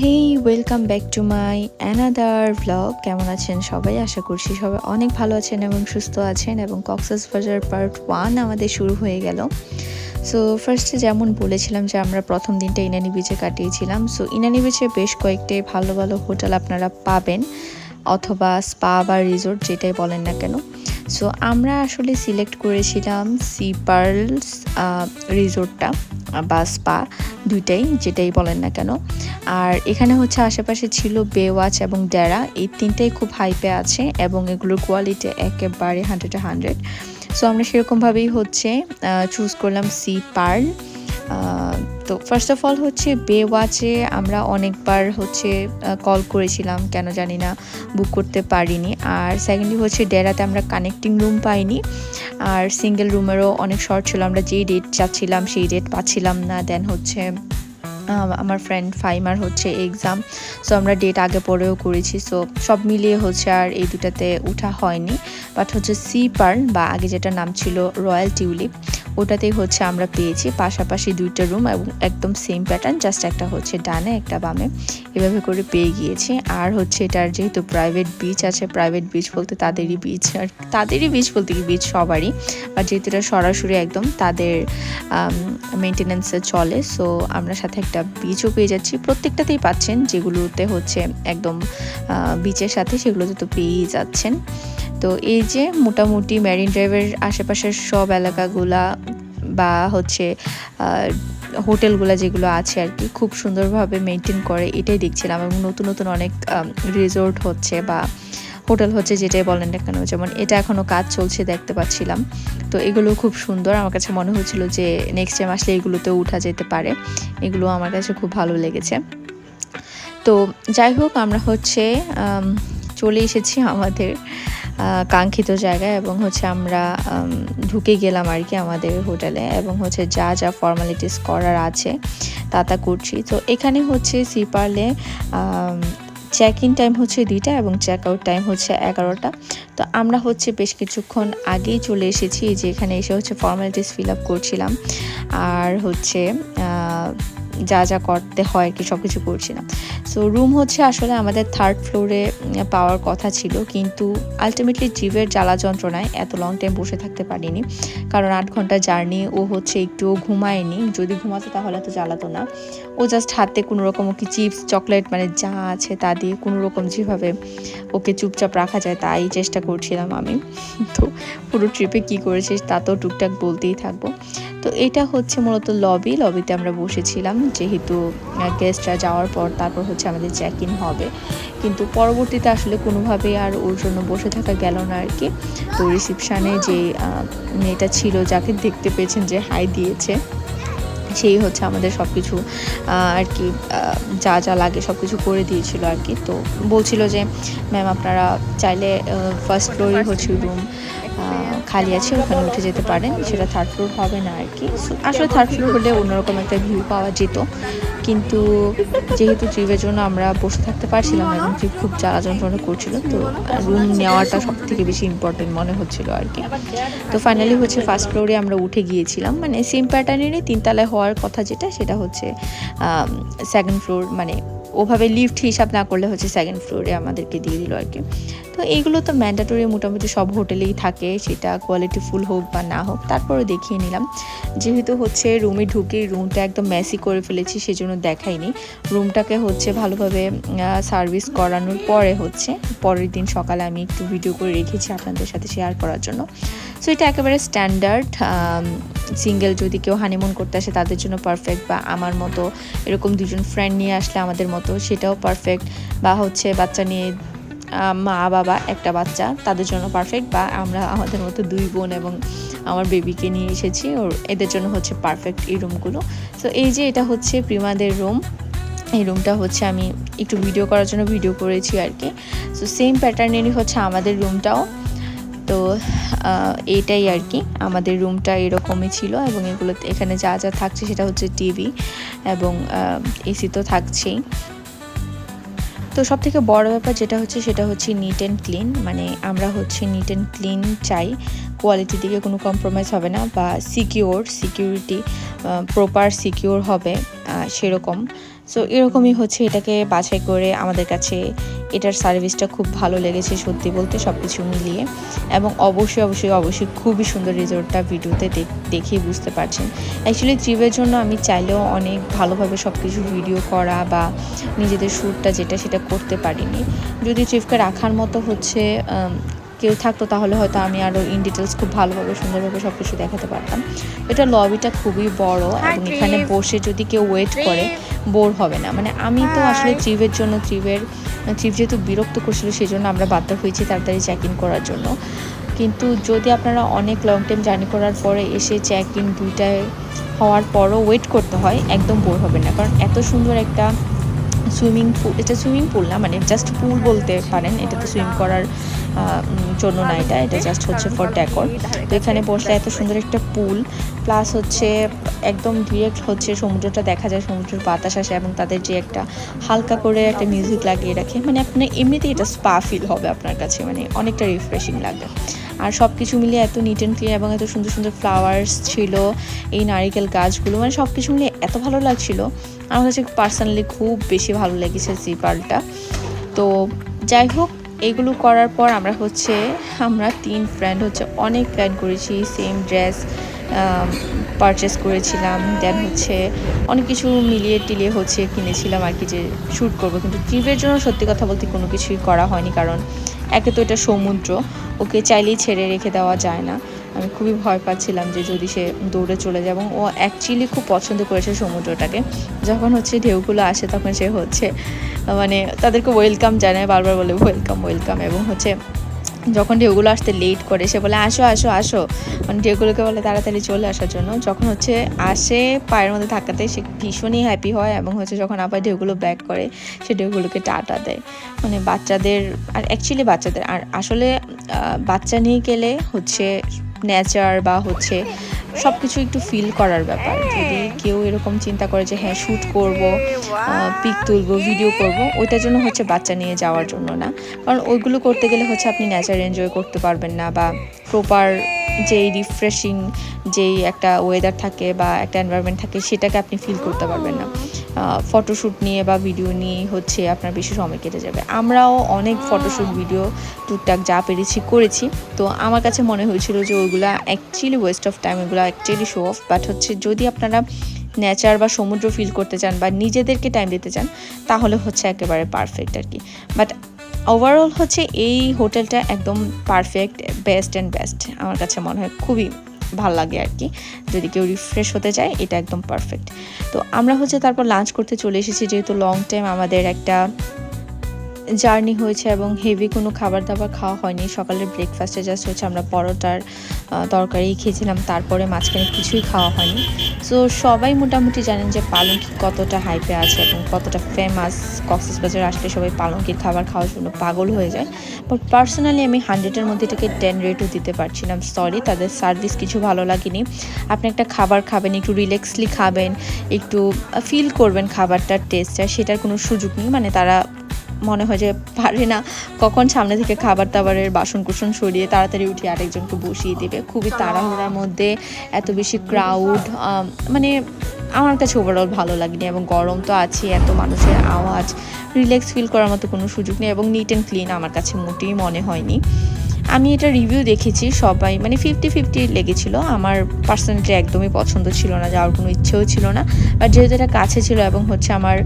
Hey welcome back to my another vlog. কেমন আছেন সবাই? আশা করছি সবাই অনেক ভালো আছেন এবং সুস্থ আছেন। এবং কক্সবাজার পার্ট 1 আমাদের শুরু হয়ে গেল। সো ফার্স্টে যেমন বলেছিলাম যে আমরা প্রথম দিনটা ইনানি বিচে কাটিয়েছিলাম। সো ইনানি বিচে বেশ কয়েকটি ভালো ভালো হোটেল আপনারা পাবেন, অথবা স্পা বা রিসোর্ট যেটাই বলেন না কেন। সো আমরা আসলে সিলেক্ট করেছিলাম সি পার্লস রিসোর্টটা বা স্পা, দুইটাই যেটাই বলেন না কেন। আর এখানে হচ্ছে আশেপাশে ছিল বেওয়াচ এবং ডেরা, এই তিনটাই খুব হাইপে আছে এবং এগুলোর কোয়ালিটি একেবারে 100/100। সো আমরা সেরকমভাবেই হচ্ছে চুজ করলাম সি পার্ল। তো ফার্স্ট অফ অল হচ্ছে বেওয়াচে আমরা অনেকবার হচ্ছে কল করেছিলাম, কেন জানি না বুক করতে পারিনি। আর সেকেন্ডলি হচ্ছে ডেরাতে আমরা কানেক্টিং রুম পাইনি, আর সিঙ্গেল রুমেরও অনেক শর্ট ছিল। আমরা যেই ডেট চাচ্ছিলাম সেই ডেট পাচ্ছিলাম না। দেন হচ্ছে আমার ফ্রেন্ড ফাইমার হচ্ছে এক্সাম, সো আমরা ডেট আগে পরেও করেছি। সো সব মিলিয়ে হচ্ছে আর এই দুটাতে উঠা হয়নি। বাট হচ্ছে সি পার্ল বা আগে যেটা নাম ছিল রয়্যাল টিউলিপ, ওটাতেই হচ্ছে আমরা পেয়েছি পাশাপাশি দুইটা রুম এবং একদম সেম প্যাটার্ন, জাস্ট একটা হচ্ছে ডানে একটা বামে, এভাবে করে পেয়ে গিয়েছি। আর হচ্ছে এটার যেহেতু প্রাইভেট বিচ আছে, প্রাইভেট বিচ বলতে তাদেরই বিচ, আর তাদেরই বিচ বলতে কি বিচ সবারই, বাট যেহেতু এটা সরাসরি একদম তাদের মেনটেন্যান্সে চলে, সো আমরা সাথে একটা বিচও পেয়ে যাচ্ছি। প্রত্যেকটাতেই পাচ্ছেন, যেগুলোতে হচ্ছে একদম বিচের সাথে সেগুলোতে তো পেয়েই যাচ্ছেন। তো এই যে মোটামুটি মেরিন ড্রাইভের আশেপাশের সব এলাকাগুলা বা হচ্ছে হোটেলগুলো যেগুলো আছে আর কি, খুব সুন্দরভাবে মেনটেন করে, এটাই দেখছিলাম। এবং নতুন নতুন অনেক রিসোর্ট হচ্ছে বা হোটেল হচ্ছে, যেটাই বলেন না কেন, যেমন এটা এখনও কাজ চলছে দেখতে পাচ্ছিলাম। তো এগুলো খুব সুন্দর, আমার কাছে মনে হচ্ছিল যে নেক্সট টাইম আসলে এগুলোতেও উঠা যেতে পারে। এগুলো আমার কাছে খুব ভালো লেগেছে। তো যাই হোক, আমরা হচ্ছে চলে এসেছি আমাদের কাঙ্ক্ষিত জায়গায়, এবং হচ্ছে আমরা ঢুকে গেলাম আর কি আমাদের হোটেলে, এবং হচ্ছে যা যা ফর্মালিটিস করার আছে তা করছি। তো এখানে হচ্ছে সি পার্লে চেক ইন টাইম হচ্ছে 2টা এবং চেক আউট টাইম হচ্ছে 11টা। তো আমরা হচ্ছে বেশ কিছুক্ষণ আগেই চলে এসেছি, যে এখানে এসে হচ্ছে ফর্মালিটিস ফিল আপ করছিলাম, আর হচ্ছে যা যা করতে হয় আর কি সব কিছু করছিলাম। সো রুম হচ্ছে আসলে আমাদের 3rd ফ্লোরে পাওয়ার কথা ছিল, কিন্তু আলটিমেটলি জিভের জ্বালা যন্ত্রণায় এত লং টাইম বসে থাকতে পারিনি, কারণ 8 ঘন্টা জার্নি, ও হচ্ছে একটুও ঘুমায়নি। যদি ঘুমাতো তাহলে তো জ্বালাতো না। ও জাস্ট হাতে কোনো রকম ওকে চিপস চকলেট মানে যা আছে তা দিয়ে কোনো রকম যেভাবে ওকে চুপচাপ রাখা যায় তাই চেষ্টা করছিলাম আমি। তো পুরো ট্রিপে কী করেছিস তা তো টুকটাক বলতেই থাকবো। তো এটা হচ্ছে মূলত লবিতে আমরা বসেছিলাম, যেহেতু গেস্টরা যাওয়ার পর তারপর হচ্ছে আমাদের চেক ইন হবে, কিন্তু পরবর্তীতে আসলে কোনোভাবেই আর ওর জন্য বসে থাকা গেল না আর কি। তো রিসেপশানে যে মেয়েটা ছিল, যাকে দেখতে পেয়েছেন যে হাই দিয়েছে, সেই হচ্ছে আমাদের সব কিছু আর কি যা যা লাগে সব কিছু করে দিয়েছিল আর কি। তো বলছিল যে ম্যাম আপনারা চাইলে ফার্স্ট ফ্লোরে হচ্ছে রুম খালি আছে, ওখানে উঠে যেতে পারেন, সেটা 3rd ফ্লোর হবে না আর কি। আসলে 3rd ফ্লোর হলে অন্যরকম একটা ভিউ পাওয়া যেত, কিন্তু যেহেতু ট্রিপের জন্য আমরা বসে থাকতে পারছিলাম না এবং ট্রিপ খুব জ্বালা যন্ত্রণা করছিল, তো রুম নেওয়াটা সব থেকে বেশি ইম্পর্টেন্ট মনে হচ্ছিল আর কি। তো ফাইনালি হচ্ছে ফার্স্ট ফ্লোরে আমরা উঠে গিয়েছিলাম, মানে সেম প্যাটার্নেরই 3 তলায় হওয়ার কথা, যেটা সেটা হচ্ছে 2nd ফ্লোর, মানে ওভাবে লিফট হিসাব না করলে হচ্ছে 2nd ফ্লোরে আমাদেরকে দিয়ে দিল আর কি। তো এইগুলো তো ম্যান্ডেটরি মোটামুটি সব হোটেলেই থাকে, সেটা কোয়ালিটি ফুল হোক বা না হোক, তারপরে দেখিয়ে নিলাম। যেহেতু হচ্ছে রুমে ঢুকেই রুমটা একদম মেসি করে ফেলেছি, সেজন্য দেখাইনি। রুমটাকে হচ্ছে ভালোভাবে সার্ভিস করানোর পরে হচ্ছে পরের দিন সকালে আমি একটু ভিডিও করে রেখেছি আপনাদের সাথে শেয়ার করার জন্য। সো এটা একেবারে স্ট্যান্ডার্ড, সিঙ্গেল যদি কেউ হানিমুন করতে আসে তাদের জন্য পারফেক্ট, বা আমার মতো এরকম 2জন ফ্রেন্ড নিয়ে আসলে আমাদের মতো সেটাও পারফেক্ট, বা হচ্ছে বাচ্চা নিয়ে মা বাবা একটা বাচ্চা তাদের জন্য পারফেক্ট, বা আমরা আমাদের মতো 2 বোন এবং আমার বেবিকে নিয়ে এসেছি, ওর এদের জন্য হচ্ছে পারফেক্ট এই রুমগুলো। সো এই যে এটা হচ্ছে প্রিমাদের রুম, এই রুমটা হচ্ছে আমি একটু ভিডিও করার জন্য ভিডিও করেছি আর কি। সো সেম প্যাটার্নেরই হচ্ছে আমাদের রুমটাও। তো এইটাই আর কি, আমাদের রুমটা এরকমই ছিল, এবং এখানে যা যা থাকছে সেটা হচ্ছে টিভি এবং এসি তো থাকছেই। তো সব থেকে বড় ব্যাপার যেটা হচ্ছে সেটা হচ্ছে নিট অ্যান্ড ক্লিন, মানে আমরা হচ্ছে নিট অ্যান্ড ক্লিন চাই, কোয়ালিটির দিকে কোনো কম্প্রোমাইজ হবে না, বা সিকিউরিটি প্রপার সিকিউর হবে সেরকম। সো এরকমই হচ্ছে এটাকে বাছাই করে আমাদের কাছে এটার সার্ভিসটা খুব ভালো লেগেছে সত্যি বলতে সব কিছু মিলিয়ে। এবং অবশ্যই খুবই সুন্দর রিসোর্টটা ভিডিওতে দেখেই বুঝতে পারছেন। অ্যাকচুয়ালি ট্রিপের জন্য আমি চাইলেও অনেক ভালোভাবে সব কিছু ভিডিও করা বা নিজেদের শ্যুটটা যেটা সেটা করতে পারিনি। যদি ট্রিপকে রাখার মতো হচ্ছে কেউ থাকতো তাহলে হয়তো আমি আরও ইন ডিটেলস খুব ভালোভাবে সুন্দরভাবে সব কিছু দেখাতে পারতাম। এটা লবিটা খুবই বড় এবং এখানে বসে যদি কেউ ওয়েট করে বোর হবে না। মানে আমি তো আসলে ট্রিপের জন্য ট্রিপ যেহেতু বিরক্ত করছিল সেই জন্য আমরা বাধ্য হয়েছি তাড়াতাড়ি চেক ইন করার জন্য। কিন্তু যদি আপনারা অনেক লং টাইম জার্নি করার পরে এসে চেক ইন 2টায় হওয়ার পরও ওয়েট করতে হয়, একদম বোর হবেন না। কারণ এত সুন্দর একটা সুইমিং পুল, এটা সুইমিং পুল না, মানে জাস্ট পুল বলতে পারেন। এটা তো সুইম করার জন্য না, এটা জাস্ট হচ্ছে ফর ডেকর। তো এখানে বসলে এত সুন্দর একটা পুল, প্লাস হচ্ছে একদম ডিরেক্ট হচ্ছে সমুদ্রটা দেখা যায়, সমুদ্রের বাতাস আসে এবং তাদের যে একটা হালকা করে একটা মিউজিক লাগিয়ে রাখে, মানে আপনি এমনিতেই এটা স্পা ফিল হবে আপনার কাছে, মানে অনেকটা রিফ্রেশিং লাগবে। আর সব কিছু মিলিয়ে এত নিট অ্যান্ড ক্লিন এবং এত সুন্দর সুন্দর ফ্লাওয়ার্স ছিল, এই নারিকেল গাছগুলো, মানে সব কিছু মিলিয়ে এত ভালো লাগছিল। আমার কাছে পার্সোনালি খুব বেশি ভালো লেগেছে সি পার্কটা। তো যাই হোক, এগুলো করার পর আমরা 3 ফ্রেন্ড হচ্ছে অনেক প্ল্যান করেছি, সেম ড্রেস পারচেস করেছিলাম, দেন হচ্ছে অনেক কিছু মিলিয়ে টিলিয়ে হচ্ছে কিনেছিলাম আর কি, যে শ্যুট করবো। কিন্তু ট্রিপের জন্য সত্যি কথা বলতে কোনো কিছুই করা হয়নি, কারণ একে তো এটা সমুদ্র, ওকে চাইলেই ছেড়ে রেখে দেওয়া যায় না। আমি খুবই ভয় পাচ্ছিলাম যে যদি সে দৌড়ে চলে যায়, এবং ও অ্যাকচুয়ালি খুব পছন্দ করেছে সমুদ্রটাকে। যখন হচ্ছে ঢেউগুলো আসে তখন সে হচ্ছে মানে তাদেরকে ওয়েলকাম জানায়, বারবার বলে ওয়েলকাম, এবং হচ্ছে যখন ঢেউগুলো আসতে লেট করে সে বলে আসো আসো আসো, মানে ঢেউগুলোকে বলে তাড়াতাড়ি চলে আসার জন্য। যখন হচ্ছে আসে পায়ের মধ্যে ধাক্কাতে সে ভীষণই হ্যাপি হয়, এবং হচ্ছে যখন আবার ঢেউগুলো ব্যাক করে সে ঢেউগুলোকে টাটা দেয়। মানে বাচ্চাদের, আর অ্যাকচুয়ালি বাচ্চাদের, আর আসলে বাচ্চা নিয়ে গেলে হচ্ছে নেচার বা হচ্ছে সব কিছু একটু ফিল করার ব্যাপার। যদি কেউ এরকম চিন্তা করে যে হ্যাঁ শ্যুট করব, পিক তুলবো, ভিডিও করব, ওইটার জন্য হচ্ছে বাচ্চা নিয়ে যাওয়ার জন্য না। কারণ ওইগুলো করতে গেলে হচ্ছে আপনি নেচার এনজয় করতে পারবেন না, বা প্রপার যেই রিফ্রেশিং যেই একটা ওয়েদার থাকে বা একটা এনভায়রনমেন্ট থাকে সেটাকে আপনি ফিল করতে পারবেন না। ফটোশ্যুট নিয়ে বা ভিডিও নিয়ে হচ্ছে আপনার বেশি সময় কেটে যাবে। আমরাও অনেক ফটোশ্যুট ভিডিও টুকটাক যা পেরেছি করেছি। তো আমার কাছে মনে হয়েছিল যে ওইগুলা অ্যাকচুয়ালি ওয়েস্ট অফ টাইম, ওইগুলো অ্যাকচুয়ালি শো অফ। বাট হচ্ছে যদি আপনারা নেচার বা সমুদ্র ফিল করতে চান বা নিজেদেরকে টাইম দিতে চান তাহলে হচ্ছে একেবারে পারফেক্ট আর কি। বাট ওভারঅল হচ্ছে এই হোটেলটা একদম পারফেক্ট, বেস্ট আমার কাছে মনে হয়, খুবই ভাল লাগে আর কি। যদি কেউ রিফ্রেশ হতে চায় এটা একদম পারফেক্ট। তো আমরা হচ্ছে তারপর লাঞ্চ করতে চলে এসেছি, যেহেতু লং টাইম আমাদের একটা জার্নি হয়েছে এবং হেভি কোনো খাবার দাবার খাওয়া হয়নি। সকালের ব্রেকফাস্টে জাস্ট হচ্ছে আমরা পরোটার তরকারি খেয়েছিলাম, তারপরে মাঝখানে কিছুই খাওয়া হয়নি। সো সবাই মোটামুটি জানেন যে পালঙ্কি কতটা হাইপে আছে এবং কতটা ফেমাস। কক্সবাজার আসলে সবাই পালঙ্কির খাবার খাওয়ার জন্য পাগল হয়ে যায়। বাট পার্সোনালি আমি 100-এর মধ্যে এটাকে 10 রেটও দিতে পারছিলাম। সরি, তাদের সার্ভিস কিছু ভালো লাগেনি। আপনি একটা খাবার খাবেন, একটু রিল্যাক্সলি খাবেন, একটু ফিল করবেন খাবারটার টেস্টটা, সেটার কোনো সুযোগ নেই। মানে তারা মনে হয় যে পারে না কখন সামনে থেকে খাবার দাবারের বাসন কুসন সরিয়ে তাড়াতাড়ি উঠিয়ে আরেকজনকে বসিয়ে দেবে। খুবই তাড়াহুড়ার মধ্যে এত বেশি ক্রাউড, মানে আমার কাছে ওভারঅল ভালো লাগেনি। এবং গরম তো আছে, এত মানুষের আওয়াজ, রিল্যাক্স ফিল করার মতো কোনো সুযোগ নেই, এবং নিট অ্যান্ড ক্লিন আমার কাছে মোটেই মনে হয়নি। আমি এটা রিভিউ দেখেছি, সবাই মানে 50-50 লেগেছিল। আমার পার্সোনালি একদমই পছন্দ ছিল না, যাওয়ার কোনো ইচ্ছেও ছিল না। বাট যেহেতু এটা কাছে ছিল এবং হচ্ছে আমার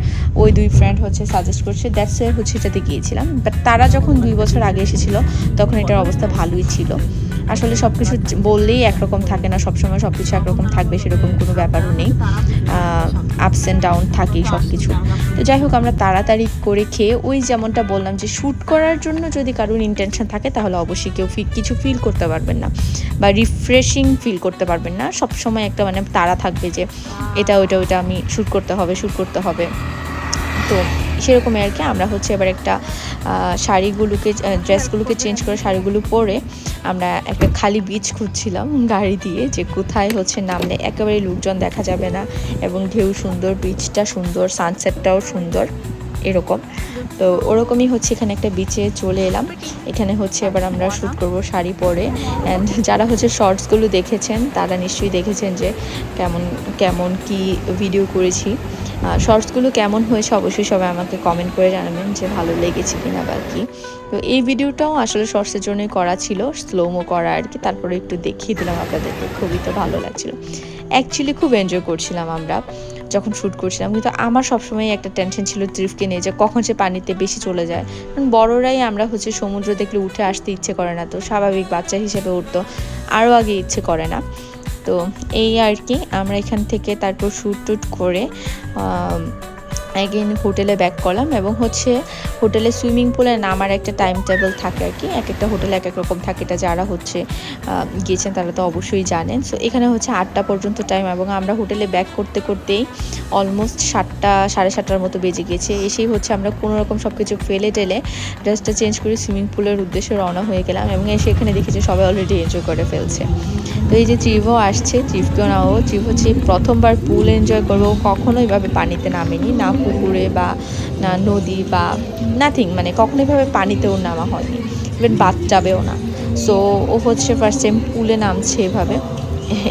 ওই 2 ফ্রেন্ড হচ্ছে সাজেস্ট করছে, দ্যাটস ওয়াই হচ্ছে এটাতে গিয়েছিলাম। বাট তারা যখন 2 বছর আগে এসেছিল তখন এটার অবস্থা ভালোই ছিল। আসলে সব কিছু বললেই একরকম থাকে না, সবসময় সব কিছু একরকম থাকবে সেরকম কোনো ব্যাপারও নেই। আপস অ্যান্ড ডাউন থাকেই সব কিছু। তো যাই হোক, আমরা তাড়াতাড়ি করে খেয়ে, ওই যেমনটা বললাম যে শ্যুট করার জন্য যদি কারোর ইন্টেনশন থাকে তাহলে অবশ্যই কেউ কিছু ফিল করতে পারবেন না বা রিফ্রেশিং ফিল করতে পারবেন না। সবসময় একটা মানে তাড়া থাকবে যে এটা ওইটা আমি শ্যুট করতে হবে। তো সেরকমই আর কি। আমরা হচ্ছে এবার একটা ড্রেসগুলোকে চেঞ্জ করে শাড়িগুলো পরে আমরা একটা খালি বিচ খুঁজছিলাম গাড়ি দিয়ে, যে কোথায় হচ্ছে নামলে একেবারে লোকজন দেখা যাবে না এবং ঢেউ সুন্দর, বিচটা সুন্দর, সানসেটটাও সুন্দর, এরকম। তো ওরকমই হচ্ছে এখানে একটা বিচে চলে এলাম। এখানে হচ্ছে এবার আমরা শ্যুট করব শাড়ি পরে। অ্যান্ড যারা হচ্ছে শর্টসগুলো দেখেছেন তারা নিশ্চয়ই দেখেছেন যে কেমন কেমন কি ভিডিও করেছি। শর্টসগুলো কেমন হয়েছে অবশ্যই সবাই আমাকে কমেন্ট করে জানাবেন যে ভালো লেগেছে কিনা বা কি। তো এই ভিডিওটাও আসলে শর্টসের জন্যই করা ছিল, স্লোমো করা আর কি। তারপরে একটু দেখিয়ে দিলাম আপনাদেরকে, খুবই তো ভালো লাগছিল। অ্যাকচুয়ালি খুব এনজয় করছিলাম আমরা যখন শ্যুট করছিলাম, কিন্তু আমার সবসময় একটা টেনশন ছিল ট্রিফকে নিয়ে যে কখন সে পানিতে বেশি চলে যায়। কারণ বড়রাই আমরা হচ্ছে সমুদ্র দেখলে উঠে আসতে ইচ্ছে করে না, তো স্বাভাবিক বাচ্চা হিসেবে উঠতো আরও আগে ইচ্ছে করে না। তো এই আর কি, আমরা এখান থেকে তারপর শ্যুট টুট করে অ্যাগেন হোটেলে ব্যাক করলাম। এবং হচ্ছে হোটেলে সুইমিং পুলে নামার একটা টাইম টেবিল থাকে আর কি, এক একটা হোটেলে এক এক রকম থাকে, এটা যারা হচ্ছে গিয়েছেন তারা তো অবশ্যই জানেন। সো এখানে হচ্ছে 8টা পর্যন্ত টাইম, এবং আমরা হোটেলে ব্যাক করতে করতেই অলমোস্ট 7টা সাড়ে 7টার মতো বেজে গেছে। এসেই হচ্ছে আমরা কোনো রকম সব কিছু ফেলে টেলে ড্রেসটা চেঞ্জ করে সুইমিং পুলের উদ্দেশ্যে রওনা হয়ে গেলাম। এবং এসে এখানে দেখেছি সবাই অলরেডি এনজয় করে ফেলছে। তো এই যে ট্রিভও আসছে, ট্রিভকেও নাও, ট্রিভ হচ্ছে প্রথমবার পুল এনজয় করবো, কখনো এইভাবে পানিতে নামেনি, না পুকুরে বা না নদী বা নাথিং, মানে কখনো এইভাবে পানিতেও নামা হয়নি, ইভেন বাথটাবেও না। সো ও হচ্ছে ফার্স্ট টাইম পুলে নামছে এভাবে,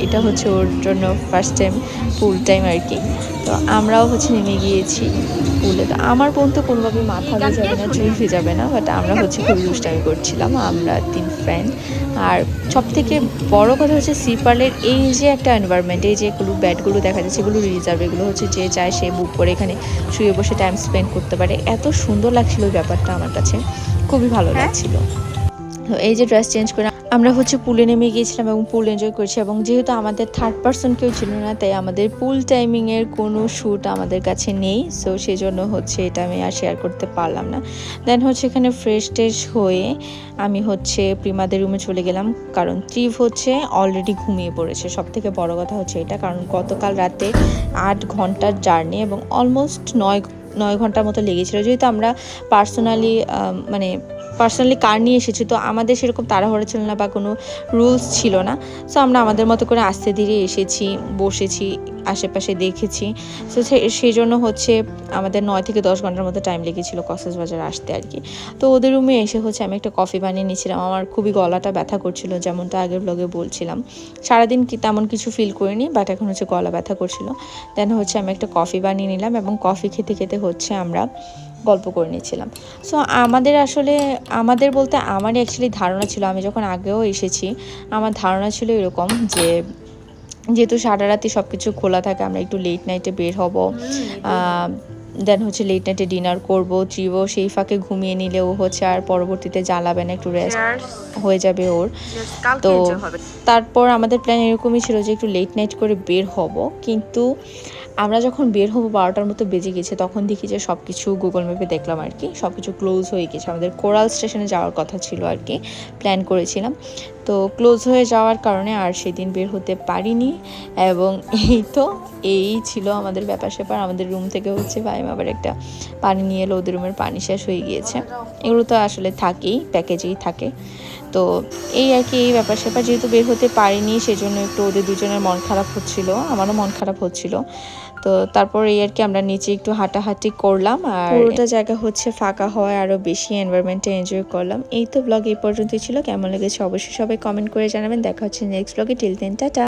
এটা হচ্ছে ওর জন্য ফার্স্ট টাইম পুল টাইম আর কি। তো আমরাও হচ্ছে নেমে গিয়েছি পুলে। তো আমার বোন তো কোনোভাবেই মাথা ভেজাবে না, চুল ভেজাবে না, বাট আমরা হচ্ছে খুবই দুষ্টামি করছিলাম, আমরা 3 ফ্রেন্ড। আর সব থেকে বড় কথা হচ্ছে সি পার্লের এই যে একটা এনভায়রনমেন্ট, এই যে এগুলো ব্যাডগুলো দেখা যাচ্ছে এগুলো রিজার্ভ, এগুলো হচ্ছে যে চায় সে বুক করে এখানে শুয়ে বসে টাইম স্পেন্ড করতে পারে। এত সুন্দর লাগছিল ওই ব্যাপারটা, আমার কাছে খুবই ভালো লাগছিল। তো এই যে ড্রেস চেঞ্জ করে আমরা হচ্ছে পুলে নেমে গিয়েছিলাম এবং পুল এনজয় করছি। এবং যেহেতু আমাদের থার্ড পার্সন কেউ ছিল না, তাই আমাদের পুল টাইমিংয়ের কোনো শ্যুট আমাদের কাছে নেই। সো সেই জন্য হচ্ছে এটা আমি আর শেয়ার করতে পারলাম না। দেন হচ্ছে এখানে ফ্রেশ ট্রেশ হয়ে আমি হচ্ছে প্রিমাদের রুমে চলে গেলাম, কারণ ট্রিভ হচ্ছে অলরেডি ঘুমিয়ে পড়েছে। সব থেকে বড় কথা হচ্ছে এটা, কারণ গতকাল রাতে 8 ঘন্টার জার্নি এবং অলমোস্ট 9 ঘন্টার মতো লেগেছিলো। যেহেতু আমরা পার্সোনালি কার নিয়ে এসেছি, তো আমাদের সেরকম তাড়াহুড়ো ছিল না বা কোনো রুলস ছিল না। সো আমরা আমাদের মতো করে আস্তে ধীরে এসেছি, বসেছি, আশেপাশে দেখেছি। সো সেই জন্য হচ্ছে আমাদের 9 থেকে 10 ঘন্টার মতো টাইম লেগেছিলো কক্সবাজার আসতে আর কি। তো ওদের রুমে এসে হচ্ছে আমি একটা কফি বানিয়ে নিয়েছিলাম। আমার খুবই গলাটা ব্যথা করছিল, যেমনটা আগের ব্লগে বলছিলাম। সারাদিন তেমন কিছু ফিল করিনি, বাট এখন হচ্ছে গলা ব্যথা করছিল। দেন হচ্ছে আমি একটা কফি বানিয়ে নিলাম, এবং কফি খেতে খেতে হচ্ছে আমরা গল্প করে নিচ্ছিলাম। সো আমাদের বলতে আমারই অ্যাকচুয়ালি ধারণা ছিল, আমি যখন আগেও এসেছি আমার ধারণা ছিল এরকম যে যেহেতু সারা রাতি সব কিছু খোলা থাকে, আমরা একটু লেট নাইটে বের হব, দেন হচ্ছে লেট নাইটে ডিনার করবো। ট্রিভও সেই ফাঁকে ঘুমিয়ে নিলে ও হচ্ছে আর পরবর্তীতে জ্বালাবে না, একটু রেস্ট হয়ে যাবে ওর। তো তারপর আমাদের প্ল্যান এরকমই ছিল যে একটু লেট নাইট করে বের হব। কিন্তু আমরা যখন বের হবো 12টার মতো বেজে গেছে, তখন দেখি যে সব কিছু গুগল ম্যাপে দেখলাম আর কি, সব কিছু ক্লোজ হয়ে গেছে। আমাদের কোরাল স্টেশনে যাওয়ার কথা ছিল আর কি, প্ল্যান করেছিলাম। তো ক্লোজ হয়ে যাওয়ার কারণে আর সেদিন বের হতে পারিনি। এবং এই ছিল আমাদের ব্যাপার স্যাপার। আমাদের রুম থেকে হচ্ছে ভাই আবার একটা পানি নিয়ে এলো, ওদের রুমের পানি শেষ হয়ে গিয়েছে। এগুলো তো আসলে থাকেই, প্যাকেজেই থাকে। তো এই আর কি, এই ব্যাপার স্যাপার। যেহেতু বের হতে পারিনি সেজন্য একটু ওদের দুজনের মন খারাপ হচ্ছিল, আমারও মন খারাপ হচ্ছিল। তো তারপর এই আর কি, আমরা নিচে একটু হাঁটাহাঁটি করলাম, আর পুরোটা জায়গা হচ্ছে ফাঁকা হওয়ায় আরও বেশি এনভায়রনমেন্টে এনজয় করলাম। এই তো ব্লগ এই পর্যন্তই ছিল, কেমন লেগেছে অবশ্যই সবাই কমেন্ট করে জানাবেন। দেখা হচ্ছে নেক্সট ব্লগে, টিল দেন টাটা।